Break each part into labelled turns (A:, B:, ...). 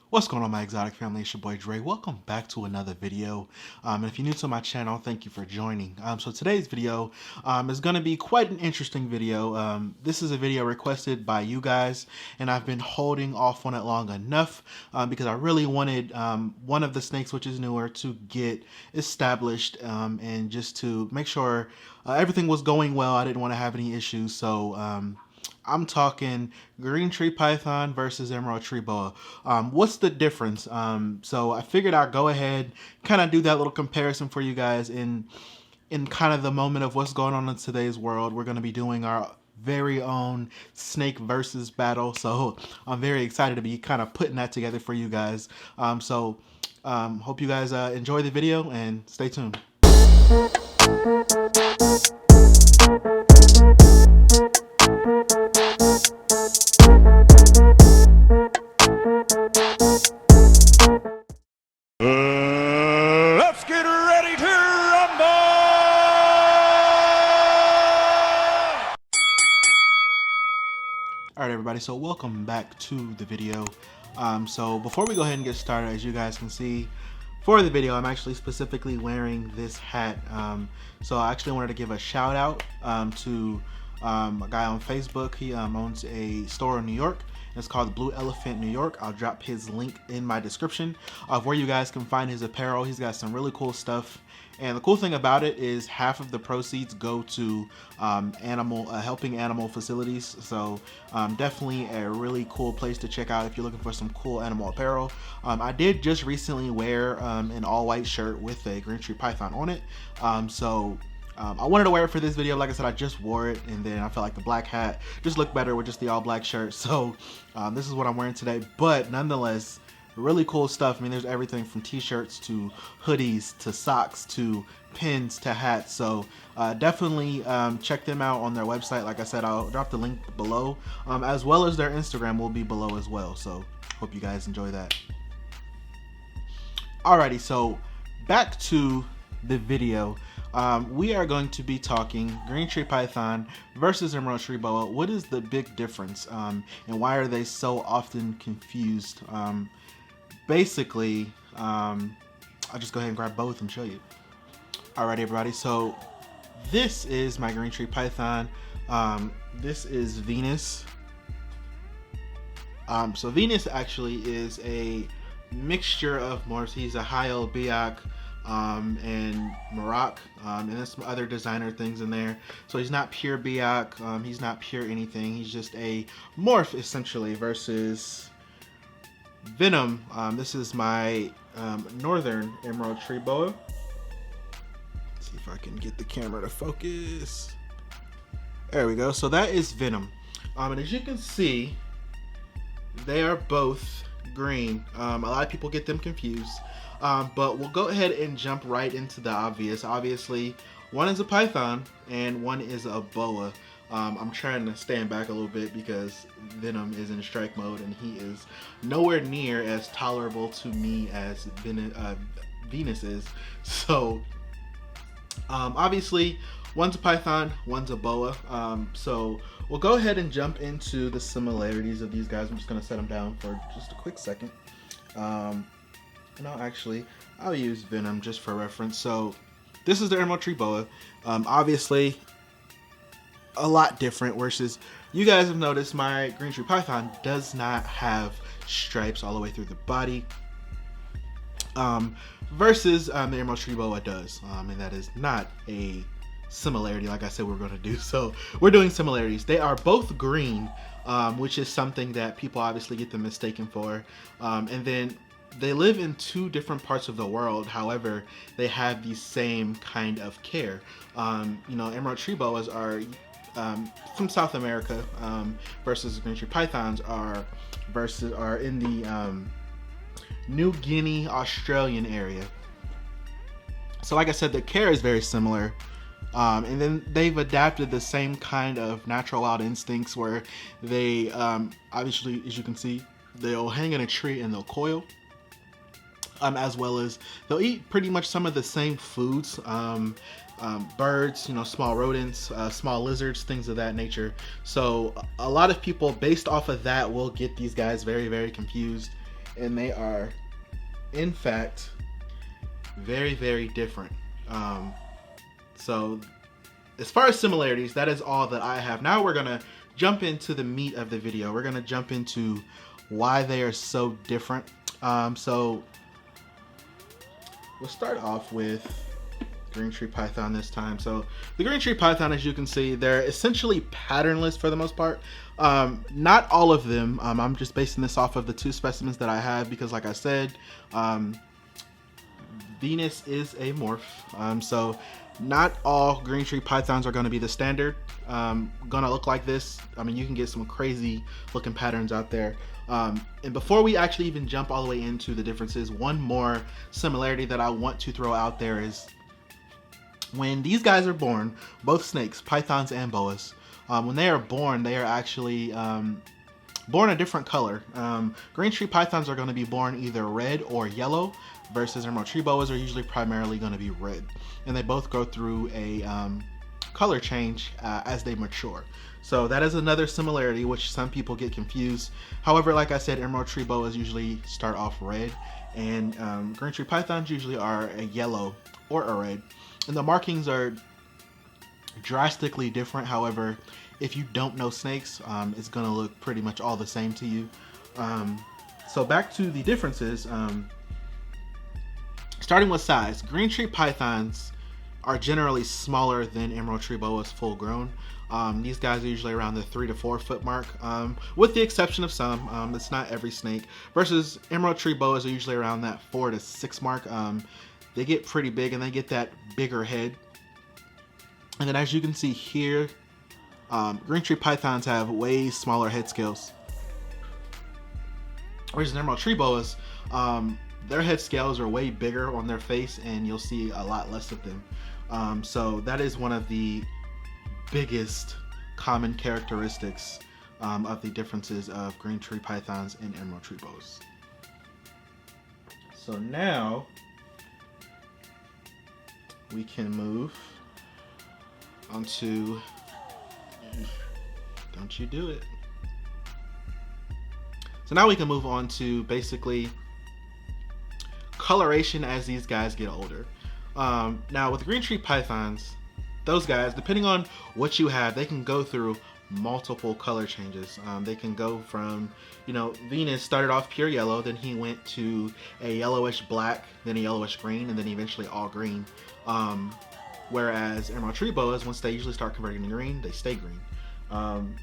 A: What's going on, my exotic family? It's your boy Dre. Welcome back to another video. And if you're new to my channel, thank you for joining. So today's video is going to be quite an interesting video. This is a video requested by you guys, and I've been holding off on it long enough because I really wanted one of the snakes, which is newer, to get established and just to make sure everything was going well. I didn't want to have any issues. So I'm talking green tree python versus emerald tree boa. What's the difference? So I figured I'd go ahead, kind of do that little comparison for you guys in kind of the moment of what's going on in today's world. We're going to be doing our very own snake versus battle. So I'm very excited to be kind of putting that together for you guys. Hope you guys enjoy the video and stay tuned.
B: Let's get ready to rumble!
A: Alright everybody, so welcome back to the video. So before we go ahead and get started, as you guys can see, for the video I'm actually specifically wearing this hat. So I actually wanted to give a shout out to a guy on Facebook. He owns a store in New York. It's called Blue Elephant New York. I'll drop his link in my description of where you guys can find his apparel. He's got some really cool stuff. And the cool thing about it is half of the proceeds go to helping animal facilities. So definitely a really cool place to check out if you're looking for some cool animal apparel. I did just recently wear an all white shirt with a green tree python on it. I wanted to wear it for this video. Like I said, I just wore it, and then I felt like the black hat just looked better with just the all black shirt. So this is what I'm wearing today. But nonetheless, really cool stuff. I mean, there's everything from t-shirts to hoodies to socks to pins to hats. So definitely check them out on their website. Like I said, I'll drop the link below, as well as their Instagram will be below as well. So hope you guys enjoy that. Alrighty, so back to the video. We are going to be talking green tree python versus emerald tree boa. What is the big difference, and why are they so often confused? Basically, I'll just go ahead and grab both and show you. Alright everybody, so this is my green tree python. This is Venus. So Venus actually is a mixture of morphs. He's a high-old biak and Maroc, and there's some other designer things in there. So he's not pure biak, he's not pure anything. He's just a morph essentially versus Venom. This is my northern emerald tree boa. Let's see if I can get the camera to focus. There we go. So that is Venom, and as you can see, they are both green. A lot of people get them confused. But we'll go ahead and jump right into the obvious. Obviously, one is a python and one is a boa. I'm trying to stand back a little bit because Venom is in strike mode and he is nowhere near as tolerable to me as Venus is. So obviously, one's a python, one's a boa. So we'll go ahead and jump into the similarities of these guys. I'm just going to set them down for just a quick second. No, actually, I'll use Venom just for reference. So this is the emerald tree boa. Obviously, a lot different. Versus, you guys have noticed my green tree python does not have stripes all the way through the body. Versus the emerald tree boa does, and that is not a similarity like I said we're going to do. So we're doing similarities. They are both green, which is something that people obviously get them mistaken for. And then they live in two different parts of the world. However, they have the same kind of care. You know, emerald tree boas are from South America, versus green tree pythons are in the New Guinea, Australian area. So like I said, the care is very similar. And then they've adapted the same kind of natural wild instincts where they, obviously, as you can see, they'll hang in a tree and they'll coil. As well as they'll eat pretty much some of the same foods, birds, you know, small rodents, small lizards, things of that nature. So a lot of people based off of that will get these guys very, very confused and they are in fact very, very different. So as far as similarities, that is all that I have. Now we're gonna jump into the meat of the video. We're gonna jump into why they are so different. So we'll start off with green tree python this time. So the green tree python, as you can see, they're essentially patternless for the most part. Not all of them. I'm just basing this off of the 2 specimens that I have because, like I said, Venus is a morph. So not all green tree pythons are going to be the standard. Gonna look like this. I mean, you can get some crazy looking patterns out there. And before we actually even jump all the way into the differences, one more similarity that I want to throw out there is when these guys are born, both snakes, pythons and boas, when they are born, they are actually born a different color. Green tree pythons are going to be born either red or yellow, versus emerald tree boas are usually primarily going to be red. And they both go through a color change as they mature. So that is another similarity, which some people get confused. However, like I said, emerald tree boas usually start off red, and green tree pythons usually are a yellow or a red. And the markings are drastically different. However, if you don't know snakes, it's gonna look pretty much all the same to you. So back to the differences. Starting with size, green tree pythons are generally smaller than emerald tree boas full grown. These guys are usually around the 3 to 4 foot mark, with the exception of some. It's not every snake. Versus emerald tree boas are usually around that 4 to 6 mark. They get pretty big and they get that bigger head. And then as you can see here, green tree pythons have way smaller head scales. Whereas emerald tree boas, their head scales are way bigger on their face, and you'll see a lot less of them. So that is one of the biggest common characteristics of the differences of green tree pythons and emerald tree boas. So now we can move onto, don't you do it. So now we can move on to basically coloration as these guys get older. Now with green tree pythons, those guys, depending on what you have, they can go through multiple color changes. They can go from, Venus started off pure yellow, then he went to a yellowish black, then a yellowish green, and then eventually all green. Whereas emerald tree boas, once they usually start converting to green, they stay green. And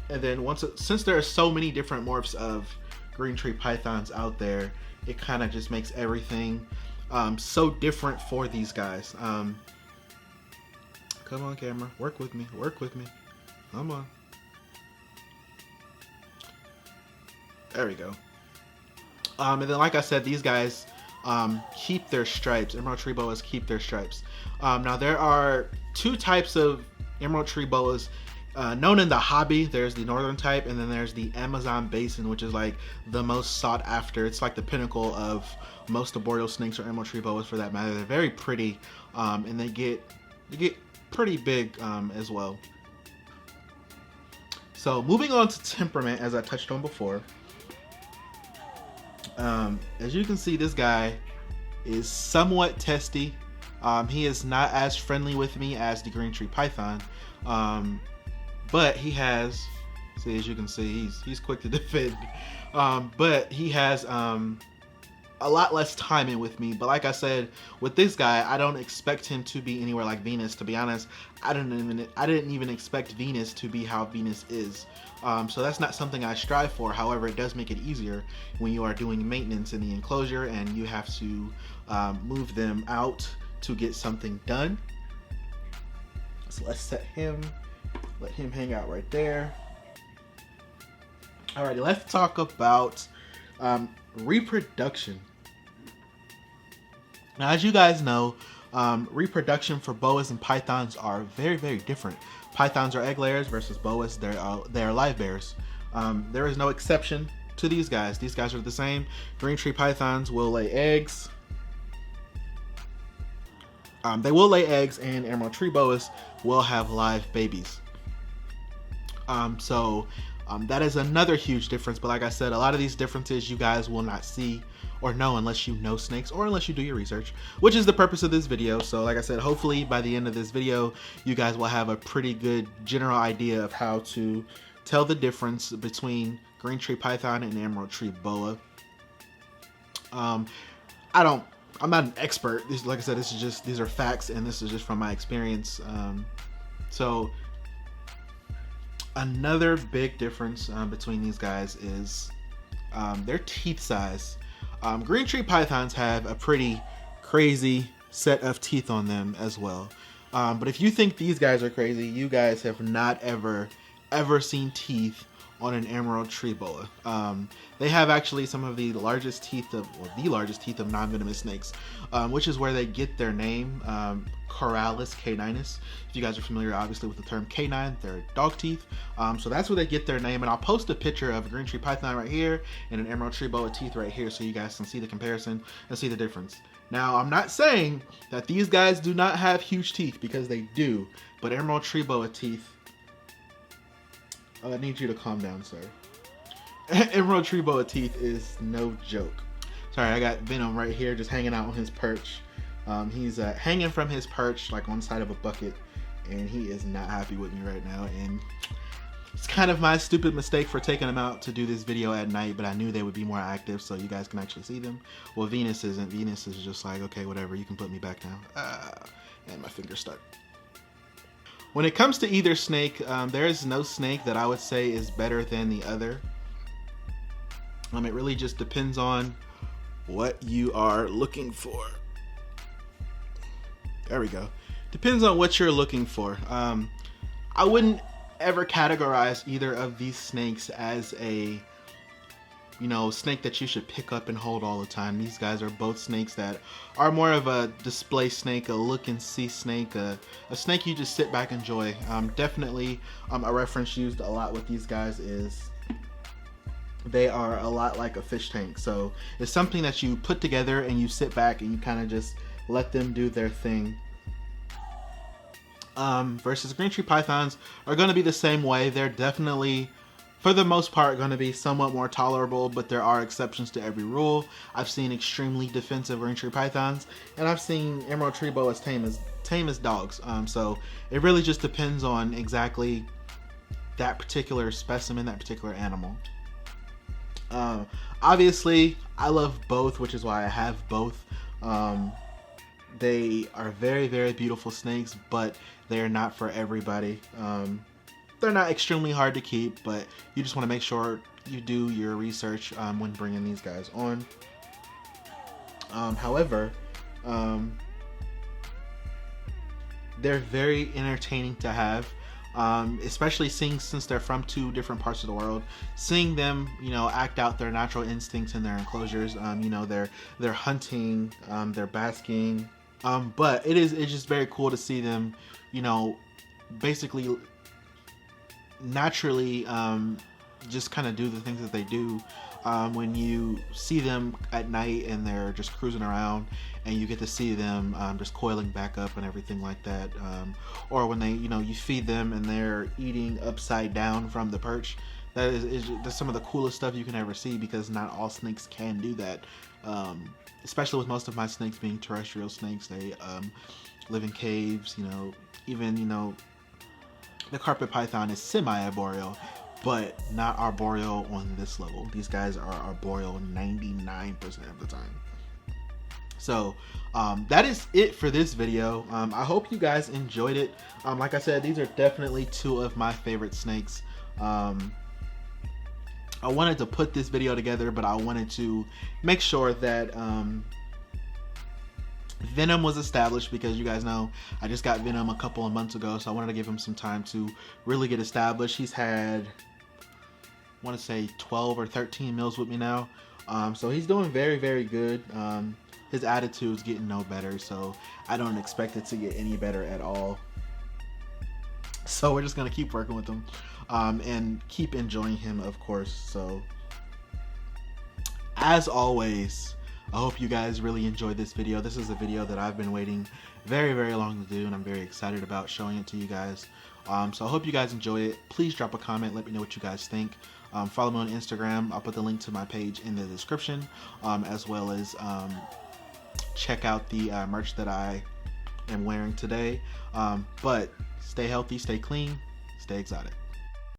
A: then since there are so many different morphs of green tree pythons out there, it kind of just makes everything so different for these guys. Come on, camera, work with me, come on. There we go. And then, like I said, these guys keep their stripes. Emerald tree boas keep their stripes. Now there are 2 types of emerald tree boas known in the hobby. There's the northern type, and then there's the Amazon basin, which is like the most sought after. It's like the pinnacle of most arboreal snakes, or emerald tree boas for that matter. They're very pretty, and they get pretty big as well. So moving on to temperament, as I touched on before. As you can see, this guy is somewhat testy. He is not as friendly with me as the green tree python, but he has, see, as you can see, he's quick to defend, but he has a lot less timing with me. But like I said, with this guy, I don't expect him to be anywhere like Venus. To be honest, I didn't even expect Venus to be how Venus is. So that's not something I strive for. However, it does make it easier when you are doing maintenance in the enclosure and you have to move them out to get something done. So let's let him hang out right there. Alrighty, let's talk about reproduction. Now, as you guys know, reproduction for boas and pythons are very, very different. Pythons are egg layers versus boas, they are live bears. There is no exception to these guys. These guys are the same. Green tree pythons will lay eggs. They will lay eggs, and emerald tree boas will have live babies. So That is another huge difference, but like I said, a lot of these differences you guys will not see or know unless you know snakes or unless you do your research, which is the purpose of this video. So like I said, hopefully by the end of this video, you guys will have a pretty good general idea of how to tell the difference between green tree python and emerald tree boa. I'm not an expert. Like I said, these are facts, and this is just from my experience. So another big difference between these guys is their teeth size. Green tree pythons have a pretty crazy set of teeth on them as well. But if you think these guys are crazy, you guys have not ever seen teeth on an emerald tree boa. They have actually some of the largest teeth of non-venomous snakes, which is where they get their name, Coralis caninus. If you guys are familiar, obviously, with the term canine, they're dog teeth. So that's where they get their name. And I'll post a picture of a green tree python right here and an emerald tree boa teeth right here, so you guys can see the comparison and see the difference. Now, I'm not saying that these guys do not have huge teeth, because they do, but emerald tree boa teeth, I need you to calm down, sir. Emerald tree boa teeth is no joke. Sorry, I got Venom right here just hanging out on his perch. He's hanging from his perch like on the side of a bucket, and he is not happy with me right now. And it's kind of my stupid mistake for taking them out to do this video at night, but I knew they would be more active so you guys can actually see them. Well, Venus isn't. Venus is just like, okay, whatever, you can put me back now. And my finger's stuck. When it comes to either snake, there is no snake that I would say is better than the other. It really just depends on what you are looking for. There we go. Depends on what you're looking for. I wouldn't ever categorize either of these snakes as a snake that you should pick up and hold all the time. These guys are both snakes that are more of a display snake, a look and see snake, a snake you just sit back and enjoy. Definitely a reference used a lot with these guys is they are a lot like a fish tank. So it's something that you put together and you sit back and you kind of just let them do their thing. Versus green tree pythons are going to be the same way. They're definitely, for the most part, going to be somewhat more tolerable, but there are exceptions to every rule. I've seen extremely defensive green tree pythons, and I've seen emerald tree boas tame as dogs. So it really just depends on exactly that particular specimen, that particular animal. Obviously, I love both, which is why I have both. They are very, very beautiful snakes, but they are not for everybody. They're not extremely hard to keep, but you just want to make sure you do your research when bringing these guys on. However, they're very entertaining to have, especially since they're from two different parts of the world. Seeing them, act out their natural instincts in their enclosures. They're hunting, they're basking. But it's just very cool to see them, basically naturally just kind of do the things that they do. When you see them at night and they're just cruising around and you get to see them just coiling back up and everything like that, or when they you feed them and they're eating upside down from the perch. That's some of the coolest stuff you can ever see, because not all snakes can do that. Especially with most of my snakes being terrestrial snakes. They live in caves, even the carpet python is semi-arboreal, but not arboreal on this level. These guys are arboreal 99% of the time. So that is it for this video. I hope you guys enjoyed it. Like I said, these are definitely two of my favorite snakes. I wanted to put this video together, but I wanted to make sure that Venom was established, because you guys know I just got Venom a couple of months ago, so I wanted to give him some time to really get established. He's had, I want to say 12 or 13 meals with me now, so he's doing very, very good. His attitude's getting no better, so I don't expect it to get any better at all. So we're just gonna keep working with him and keep enjoying him, of course. So as always, I hope you guys really enjoyed this video. This is a video that I've been waiting very long to do, and I'm very excited about showing it to you guys. So I hope you guys enjoyed it. Please drop a comment, let me know what you guys think. Follow me on Instagram. I'll put the link to my page in the description, as well as check out the merch that I am wearing today. But stay healthy, stay clean, stay exotic.